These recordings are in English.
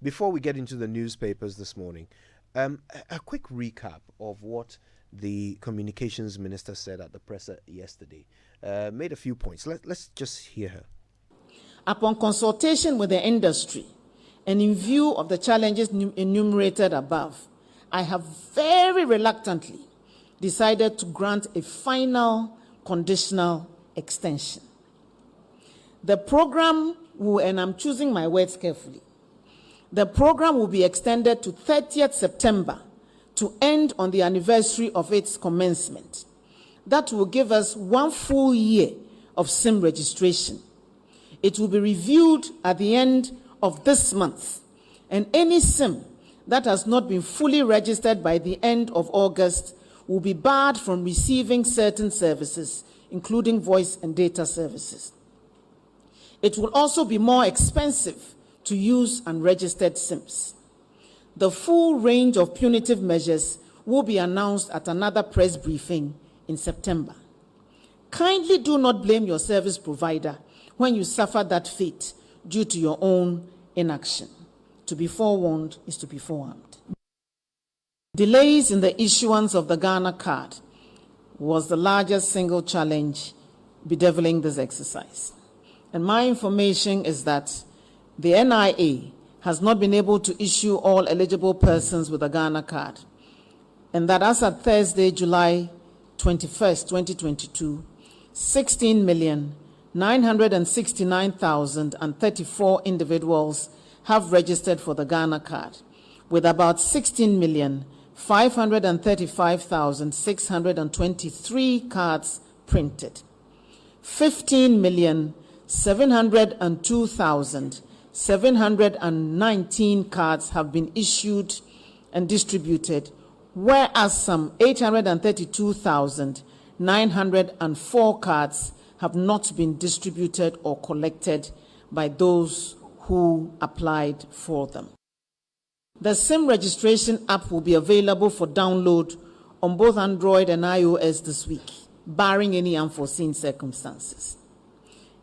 Before we get into the newspapers this morning, a quick recap of what the communications minister said at the presser yesterday. Made a few points. Let's just hear her. Upon consultation with the industry and in view of the challenges enumerated above, I have very reluctantly decided to grant a final conditional extension. The program will, and I'm choosing my words carefully, the program will be extended to 30th September to end on the anniversary of its commencement. That will give us 1 full year of SIM registration. It will be reviewed at the end of this month, and any SIM that has not been fully registered by the end of August will be barred from receiving certain services, including voice and data services. It will also be more expensive to use unregistered SIMs. The full range of punitive measures will be announced at another press briefing in September. Kindly do not blame your service provider when you suffer that fate due to your own inaction. To be forewarned is to be forearmed. Delays in the issuance of the Ghana card was the largest single challenge bedeviling this exercise. And my information is that the NIA has not been able to issue all eligible persons with a Ghana card, and that as of Thursday, July 21st, 2022, 16,969,034 individuals have registered for the Ghana card, with about 16,535,623 cards printed. 15,702,719 cards have been issued and distributed, whereas some 832,904 cards have not been distributed or collected by those who applied for them. The SIM registration app will be available for download on both Android and iOS this week, barring any unforeseen circumstances.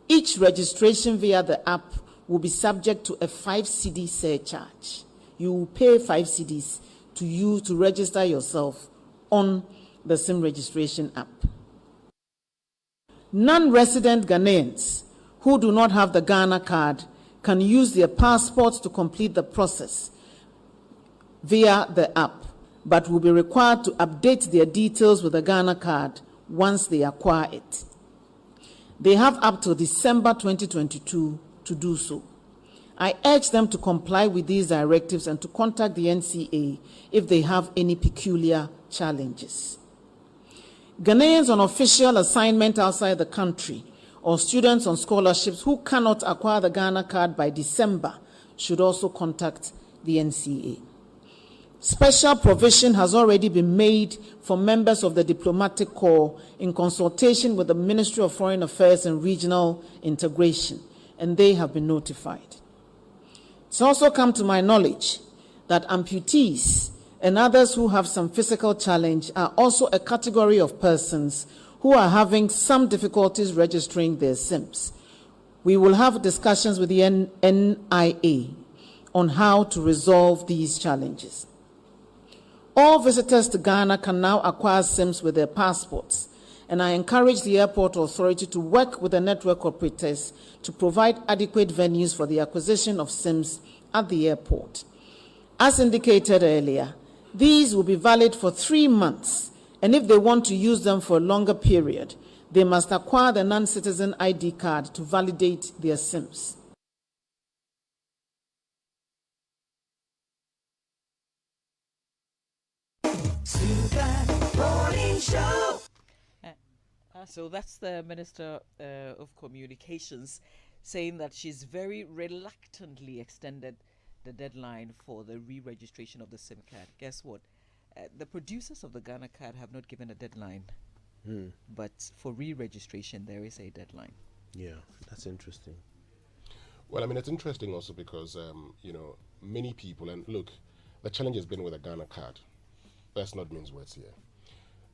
Each registration via the app will be subject to a 5 cedi surcharge. You will pay 5 cedis to register yourself on the SIM registration app. Non-resident Ghanaians who do not have the Ghana card can use their passports to complete the process via the app, but will be required to update their details with the Ghana card once they acquire it. They have up to December 2022 to do so. I urge them to comply with these directives and to contact the NCA if they have any peculiar challenges. Ghanaians on official assignment outside the country or students on scholarships who cannot acquire the Ghana card by December should also contact the NCA. Special provision has already been made for members of the diplomatic corps in consultation with the Ministry of Foreign Affairs and Regional Integration, and they have been notified. It's also come to my knowledge that amputees and others who have some physical challenge are also a category of persons who are having some difficulties registering their SIMs. We will have discussions with the NIA on how to resolve these challenges. All visitors to Ghana can now acquire SIMs with their passports, and I encourage the airport authority to work with the network operators to provide adequate venues for the acquisition of SIMs at the airport. As indicated earlier, these will be valid for 3 months, and if they want to use them for a longer period, they must acquire the non-citizen ID card to validate their SIMs. So that's the Minister of Communications saying that she's very reluctantly extended the deadline for the re-registration of the SIM card. Guess what? The producers of the Ghana card have not given a deadline, but for re-registration there is a deadline. Yeah, that's interesting. Well, I mean, it's interesting also because, many people, and look, the challenge has been with the Ghana card. Let's not mince words here.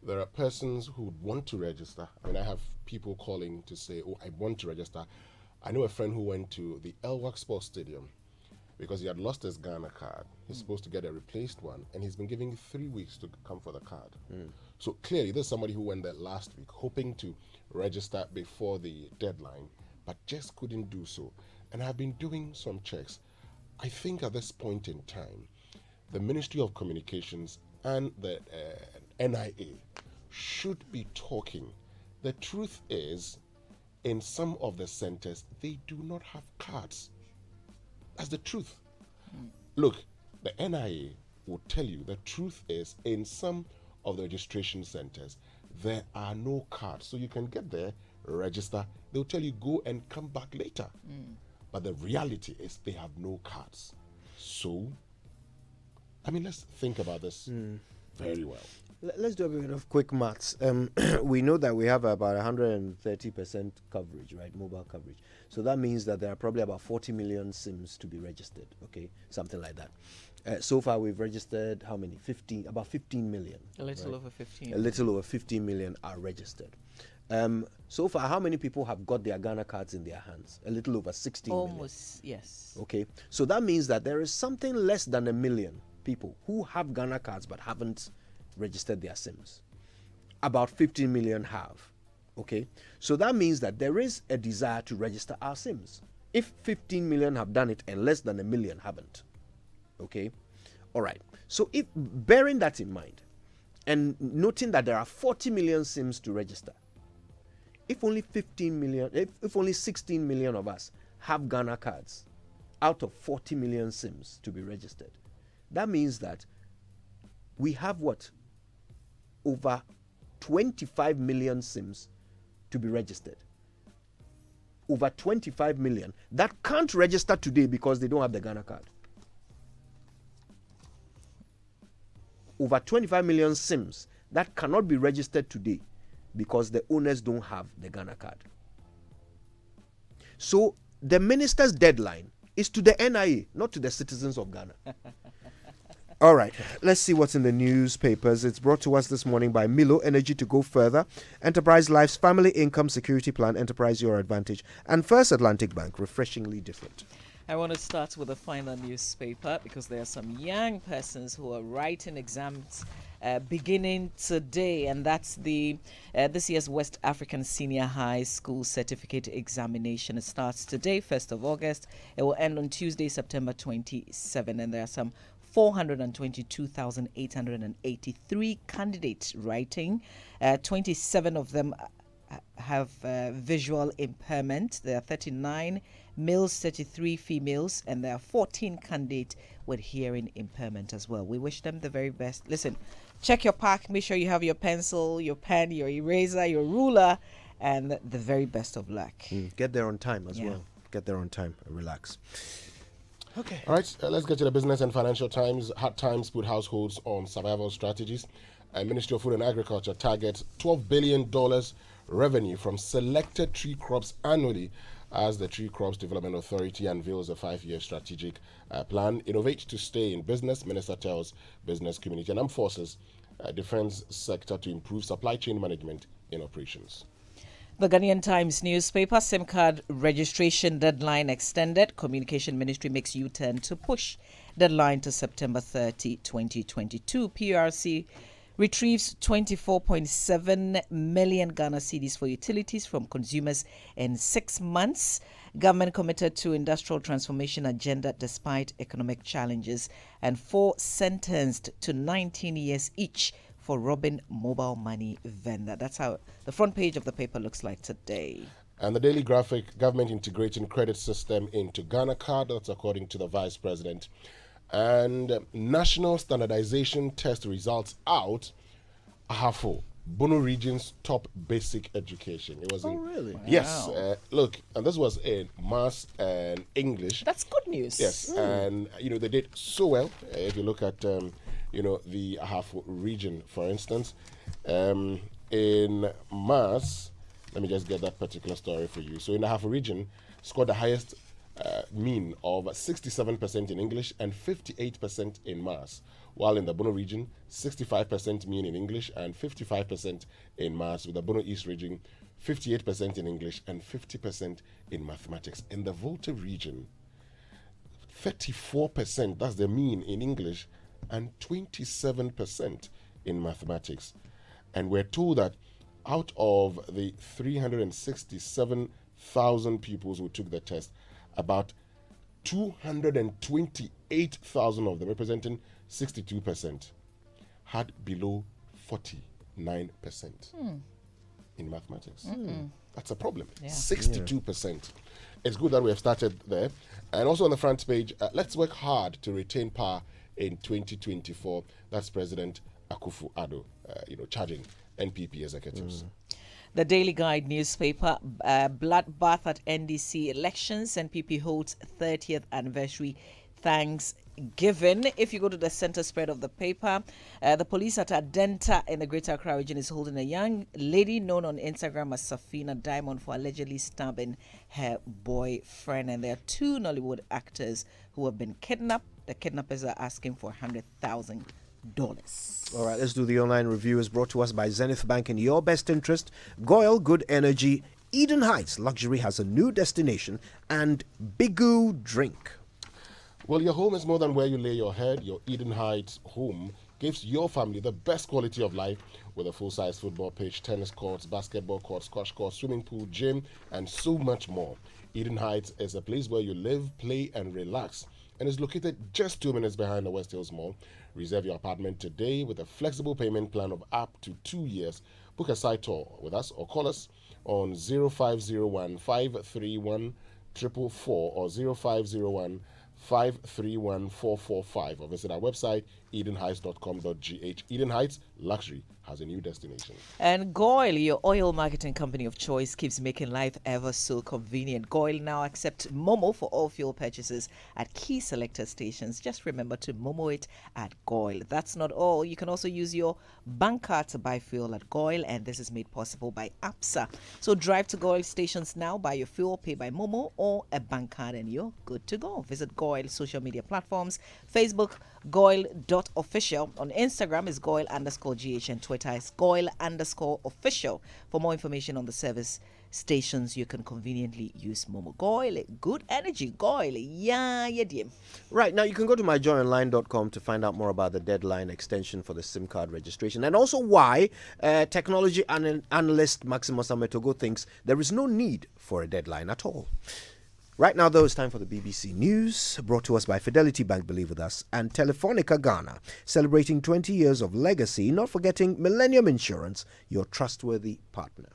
There are persons who want to register. I mean, I have people calling to say, oh, I want to register. I know a friend who went to the Elwak Sports Stadium because he had lost his Ghana card. He's supposed to get a replaced one, and he's been given 3 weeks to come for the card. So clearly, there's somebody who went there last week hoping to register before the deadline, but just couldn't do so. And I've been doing some checks. I think at this point in time, the Ministry of Communications and the NIA should be talking. The truth is, in some of the centers, they do not have cards. That's the truth. Look, the NIA will tell you the truth is, in some of the registration centers, there are no cards. So you can get there, register, they'll tell you go and come back later. But the reality is they have no cards. So, I mean, let's think about this very well. Let's do a bit of quick maths. We know that we have about 130% coverage, right? Mobile coverage. So that means that there are probably about 40 million SIMs to be registered, okay? Something like that. So far, we've registered how many? About 15 million. A little over 15. A little over 15 million are registered. So far, how many people have got their Ghana cards in their hands? A little over 16 million. Almost, yes. Okay. So that means that there is something less than 1 million people who have Ghana cards but haven't registered their SIMs. About 15 million have. Okay. So that means that there is a desire to register our SIMs. If 15 million have done it and less than 1 million haven't. Okay. All right. So if bearing that in mind and noting that there are 40 million SIMs to register, if only 15 million, if only 16 million of us have Ghana cards out of 40 million SIMs to be registered, that means that we have what? Over 25 million SIMs to be registered. Over 25 million that can't register today because they don't have the Ghana card. Over 25 million SIMs that cannot be registered today because the owners don't have the Ghana card. So the minister's deadline is to the NIA, not to the citizens of Ghana. All right, let's see what's in the newspapers. It's brought to us this morning by Milo Energy to Go Further, Enterprise Life's Family Income Security Plan, Enterprise Your Advantage, and First Atlantic Bank, refreshingly different. I want to start with a final newspaper because there are some young persons who are writing exams beginning today, and that's the this year's West African Senior High School Certificate Examination. It starts today, 1st of August. It will end on Tuesday, September 27, and there are some 422,883 candidates writing. 27 of them have visual impairment. There are 39 males, 33 females, and there are 14 candidates with hearing impairment as well. We wish them the very best. Listen, check your pack. Make sure you have your pencil, your pen, your eraser, your ruler, and the very best of luck. Get there on time as well. Get there on time and relax. Okay. All right, let's get to the business and financial times. Hard times put households on survival strategies. Ministry of Food and Agriculture targets $12 billion revenue from selected tree crops annually as the Tree Crops Development Authority unveils a 5-year strategic plan. Innovate to stay in business, Minister tells business community and armed forces defense sector to improve supply chain management in operations. The Ghanaian Times newspaper, SIM card registration deadline extended. Communication Ministry makes U-turn to push deadline to September 30, 2022. PRC retrieves 24.7 million Ghana cedis for utilities from consumers in 6 months. Government committed to industrial transformation agenda despite economic challenges, and 4 sentenced to 19 years each for robbing mobile money vendor. That's how the front page of the paper looks like today. And the Daily Graphic, government integrating credit system into Ghana card. That's according to the Vice President. And national standardization test results out. Ahafo, Bono region's top basic education. It was really? Wow. Yes. Look, and this was in Maths and English. That's good news. Yes, and they did so well. If you look at the Ahafo region, for instance, in Maths, let me just get that particular story for you. So in the Ahafo region, scored the highest mean of 67% in English and 58% in Maths, while in the Bono region, 65% mean in English and 55% in Maths, with the Bono East region, 58% in English and 50% in mathematics. In the Volta region, 34%, that's the mean in English, and 27% in mathematics. And we're told that out of the 367,000 pupils who took the test, about 228,000 of them, representing 62%, had below 49% in mathematics. That's a problem. 62%. It's good that we have started there. And also on the front page, let's work hard to retain power in 2024. That's President Akufo-Addo, charging NPP executives. The Daily Guide newspaper, bloodbath at NDC elections. NPP holds 30th anniversary Thanksgiving. If you go to the center spread of the paper, the police at Adenta in the Greater Accra region is holding a young lady known on Instagram as Safina Diamond for allegedly stabbing her boyfriend. And there are 2 Nollywood actors who have been kidnapped. The kidnappers are asking for $100,000. All right, let's do the online review. Is brought to us by Zenith Bank in your best interest. Goyle Good Energy, Eden Heights Luxury has a new destination, and Bigu Drink. Well, your home is more than where you lay your head. Your Eden Heights home gives your family the best quality of life with a full-size football pitch, tennis courts, basketball courts, squash courts, swimming pool, gym, and so much more. Eden Heights is a place where you live, play, and relax, and is located just 2 minutes behind the West Hills Mall. Reserve your apartment today with a flexible payment plan of up to 2 years. Book a site tour with us or call us on 0501 531 444 or 0501 531 445 or visit our website edenheights.com.gh. Eden Heights Luxury has a new destination. And Goyle, your oil marketing company of choice, keeps making life ever so convenient. Goyle now accepts Momo for all fuel purchases at key selected stations. Just remember to Momo it at Goyle. That's not all. You can also use your bank card to buy fuel at Goyle, and this is made possible by APSA. So drive to Goyle stations now, buy your fuel, pay by Momo or a bank card, and you're good to go. Visit Goyle social media platforms, Facebook, Goyle.official. On Instagram is Goyle_GH, and Twitter is Goyle_official. For more information on the service stations, you can conveniently use Momo. Goyle, good energy. Goyle, yeah, dear. Right, now you can go to myjoyonline.com to find out more about the deadline extension for the SIM card registration, and also why technology analyst Maximus Ametogo thinks there is no need for a deadline at all. Right now, though, it's time for the BBC News, brought to us by Fidelity Bank, believe with us, and Telefonica Ghana, celebrating 20 years of legacy, not forgetting Millennium Insurance, your trustworthy partner.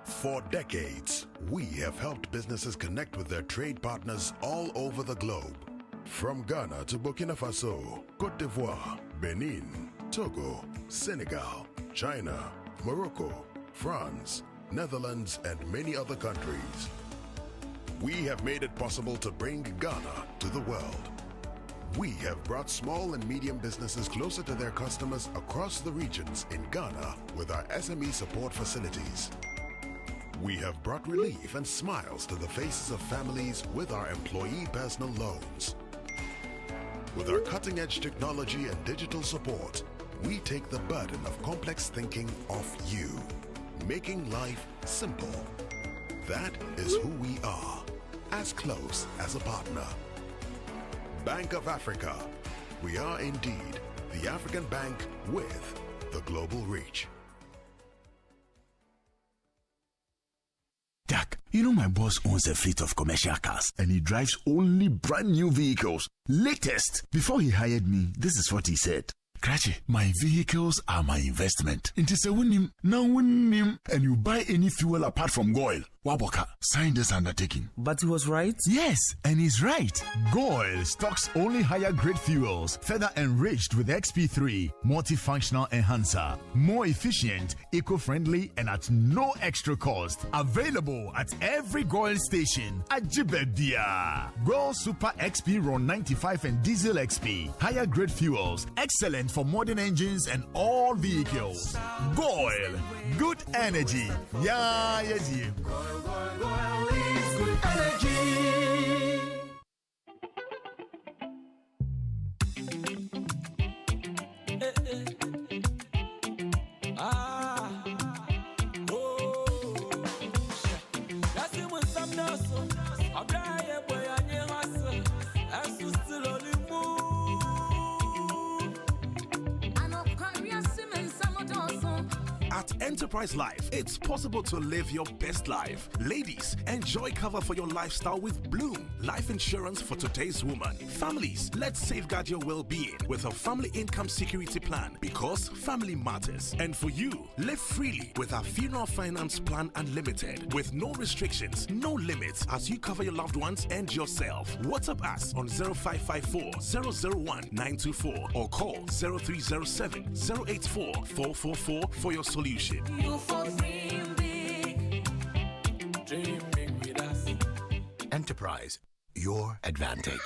For decades, we have helped businesses connect with their trade partners all over the globe. From Ghana to Burkina Faso, Côte d'Ivoire, Benin, Togo, Senegal, China, Morocco, France, Netherlands, and many other countries. We have made it possible to bring Ghana to the world. We have brought small and medium businesses closer to their customers across the regions in Ghana with our SME support facilities. We have brought relief and smiles to the faces of families with our employee personal loans. With our cutting-edge technology and digital support, we take the burden of complex thinking off you, making life simple. That is who we are, as close as a partner. Bank of Africa. We are indeed the African bank with the global reach. Jack, you know my boss owns a fleet of commercial cars and he drives only brand new vehicles. Latest. Before he hired me, this is what he said. Krachi, my vehicles are my investment. It is a winning, now winning, and you buy any fuel apart from Goyle. Waboka, sign this undertaking. But he was right? Yes, and he's right. Goyle stocks only higher grade fuels, further enriched with XP3, multifunctional enhancer, more efficient, eco-friendly, and at no extra cost. Available at every Goyle station. Ajibedia. Goyle Super XP Ron 95 and Diesel XP. Higher grade fuels, excellent for modern engines and all vehicles. Goyle, good energy. Yeah, yeah. Goyle is good energy. At Enterprise Life, it's possible to live your best life. Ladies, enjoy cover for your lifestyle with Bloom. Life insurance for today's woman. Families, let's safeguard your well-being with a family income security plan because family matters. And for you, live freely with our funeral finance plan unlimited with no restrictions, no limits as you cover your loved ones and yourself. WhatsApp us on 0554 001 924 or call 0307 084 444 for your solution. You for dream big. Dream big with us. Enterprise, your advantage.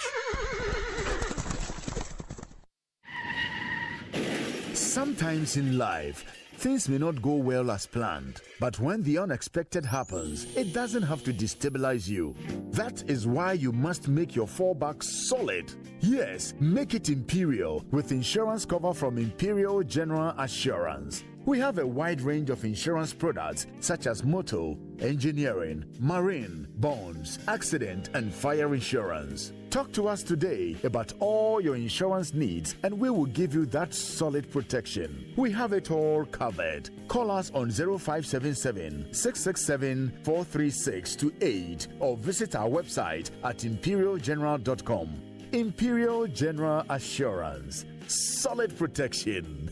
Sometimes in life, things may not go well as planned, but when the unexpected happens, it doesn't have to destabilize you. That is why you must make your fallback solid. Yes, make it Imperial with insurance cover from Imperial General Assurance. We have a wide range of insurance products such as motor, engineering, marine, bonds, accident, and fire insurance. Talk to us today about all your insurance needs and we will give you that solid protection. We have it all covered. Call us on 0577 667 436 to 8 or visit our website at imperialgeneral.com. Imperial General Assurance. Solid protection.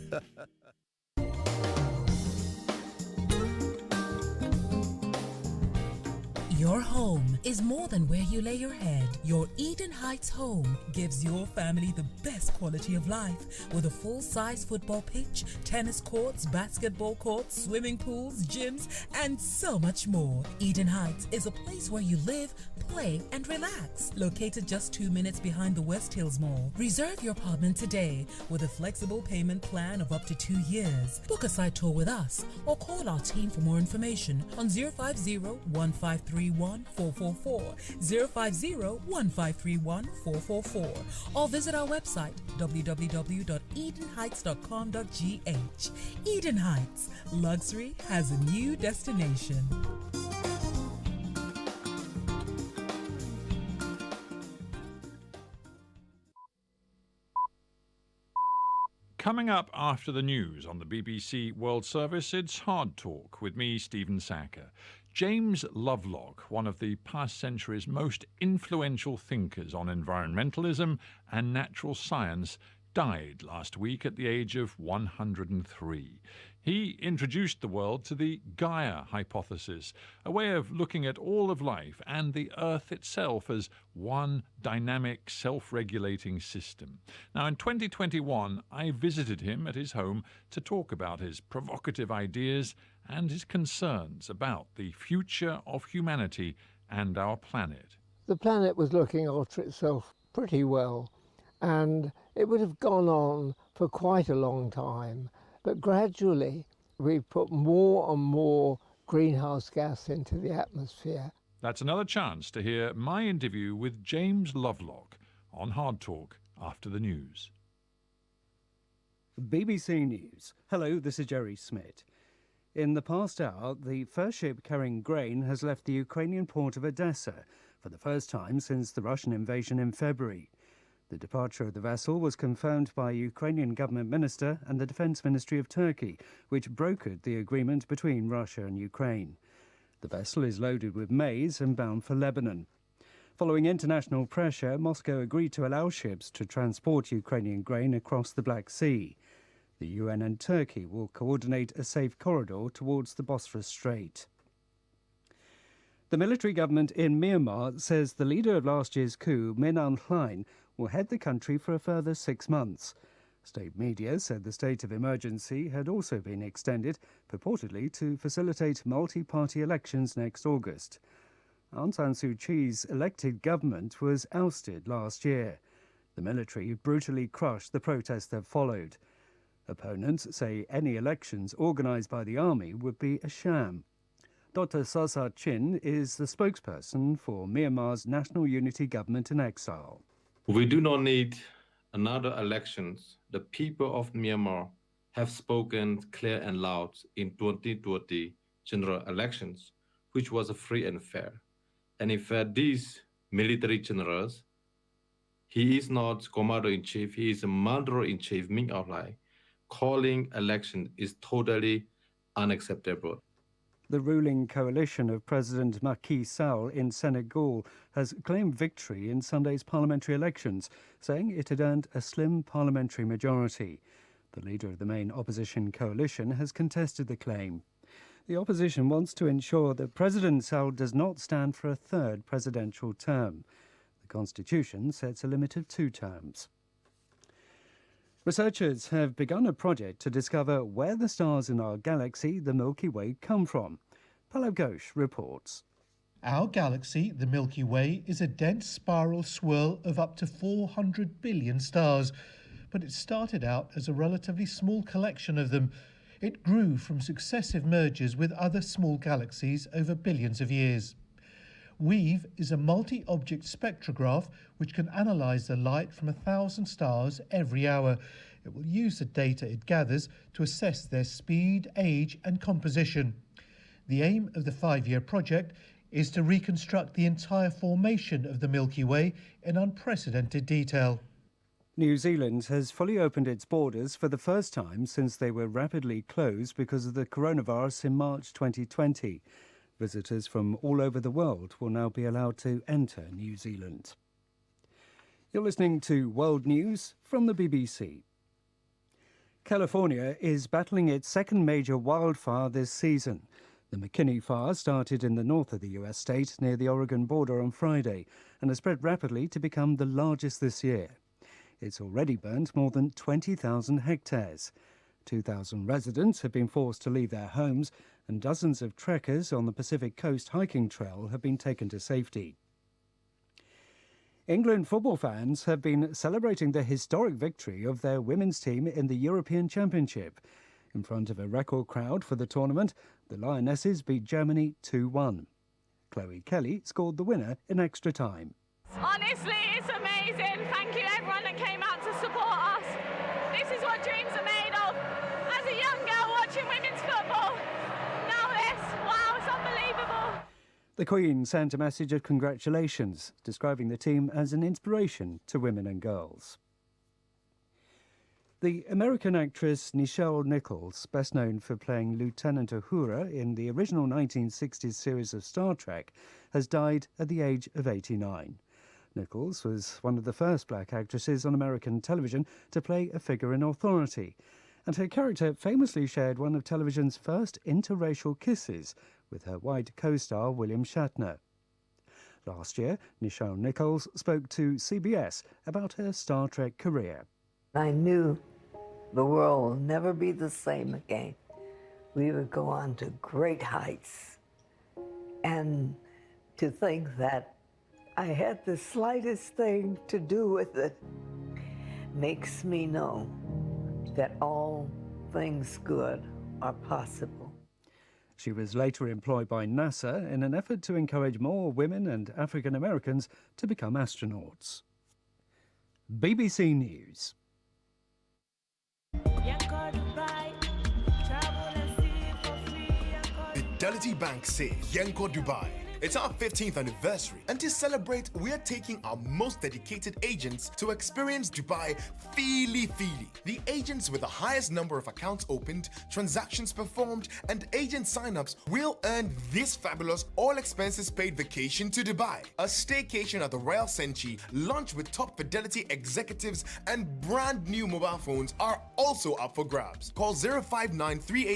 Your home is more than where you lay your head. Your Eden Heights home gives your family the best quality of life with a full-size football pitch, tennis courts, basketball courts, swimming pools, gyms, and so much more. Eden Heights is a place where you live, play, and relax. Located just 2 minutes behind the West Hills Mall. Reserve your apartment today with a flexible payment plan of up to 2 years. Book a site tour with us or call our team for more information on 050-1531-444, 050-1531-444, or visit our website www.edenheights.com.gh. Eden Heights, luxury has a new destination. Coming up after the news on the BBC World Service, it's Hard Talk with me, Stephen Sacker. James Lovelock, one of the past century's most influential thinkers on environmentalism and natural science, died last week at the age of 103. He introduced the world to the Gaia hypothesis, a way of looking at all of life and the Earth itself as one dynamic, self-regulating system. Now, in 2021, I visited him at his home to talk about his provocative ideas and his concerns about the future of humanity and our planet. The planet was looking after itself pretty well, and it would have gone on for quite a long time. But gradually, we put more and more greenhouse gas into the atmosphere. That's another chance to hear my interview with James Lovelock on Hard Talk after the news. BBC News. Hello, this is Jerry Smith. In the past hour, the first ship carrying grain has left the Ukrainian port of Odessa for the first time since the Russian invasion in February. The departure of the vessel was confirmed by a Ukrainian government minister and the Defence Ministry of Turkey, which brokered the agreement between Russia and Ukraine. The vessel is loaded with maize and bound for Lebanon. Following international pressure, Moscow agreed to allow ships to transport Ukrainian grain across the Black Sea. The UN and Turkey will coordinate a safe corridor towards the Bosphorus Strait. The military government in Myanmar says the leader of last year's coup, Min Aung Hlaing, will head the country for a further 6 months. State media said the state of emergency had also been extended, purportedly to facilitate multi-party elections next August. Aung San Suu Kyi's elected government was ousted last year. The military brutally crushed the protests that followed. Opponents say any elections organised by the army would be a sham. Dr. Sasa Chin is the spokesperson for Myanmar's National Unity Government in exile. We do not need another elections. The people of Myanmar have spoken clear and loud in 2020 general elections, which was free and fair. And in fact, these military generals, he is not commander-in-chief, he is a mother-in-chief, Min Aung Hlaing. Calling election is totally unacceptable. The ruling coalition of President Macky Sall in Senegal has claimed victory in Sunday's parliamentary elections, saying it had earned a slim parliamentary majority. The leader of the main opposition coalition has contested the claim. The opposition wants to ensure that President Sall does not stand for a third presidential term. The constitution sets a limit of 2 terms. Researchers have begun a project to discover where the stars in our galaxy, the Milky Way, come from. Palav Ghosh reports. Our galaxy, the Milky Way, is a dense spiral swirl of up to 400 billion stars. But it started out as a relatively small collection of them. It grew from successive mergers with other small galaxies over billions of years. WEAVE is a multi-object spectrograph which can analyse the light from 1,000 stars every hour. It will use the data it gathers to assess their speed, age and composition. The aim of the 5-year project is to reconstruct the entire formation of the Milky Way in unprecedented detail. New Zealand has fully opened its borders for the first time since they were rapidly closed because of the coronavirus in March 2020. Visitors from all over the world will now be allowed to enter New Zealand. You're listening to World News from the BBC. California is battling its second major wildfire this season. The McKinney fire started in the north of the US state near the Oregon border on Friday and has spread rapidly to become the largest this year. It's already burnt more than 20,000 hectares. 2,000 residents have been forced to leave their homes, and dozens of trekkers on the Pacific Coast hiking trail have been taken to safety. England football fans have been celebrating the historic victory of their women's team in the European Championship. In front of a record crowd for the tournament, the Lionesses beat Germany 2-1. Chloe Kelly scored the winner in extra time. Honestly, it's amazing. Thank you everyone that came out to support us. This is what dreams are made of. As a young girl watching women's football, now this, wow, it's unbelievable. The Queen sent a message of congratulations, describing the team as an inspiration to women and girls. The American actress Nichelle Nichols, best known for playing Lieutenant Uhura in the original 1960s series of Star Trek, has died at the age of 89. Nichols was one of the first black actresses on American television to play a figure in authority, and her character famously shared one of television's first interracial kisses with her white co-star William Shatner. Last year, Nichelle Nichols spoke to CBS about her Star Trek career. I knew the world will never be the same again. We would go on to great heights. And to think that I had the slightest thing to do with it makes me know that all things good are possible. She was later employed by NASA in an effort to encourage more women and African Americans to become astronauts. BBC News. Fidelity Bank says Yenko Dubai. It's our 15th anniversary, and to celebrate, we are taking our most dedicated agents to experience Dubai feely. The agents with the highest number of accounts opened, transactions performed, and agent signups will earn this fabulous all-expenses-paid vacation to Dubai. A staycation at the Royal Senchi, lunch with top Fidelity executives, and brand new mobile phones are also up for grabs. Call 05938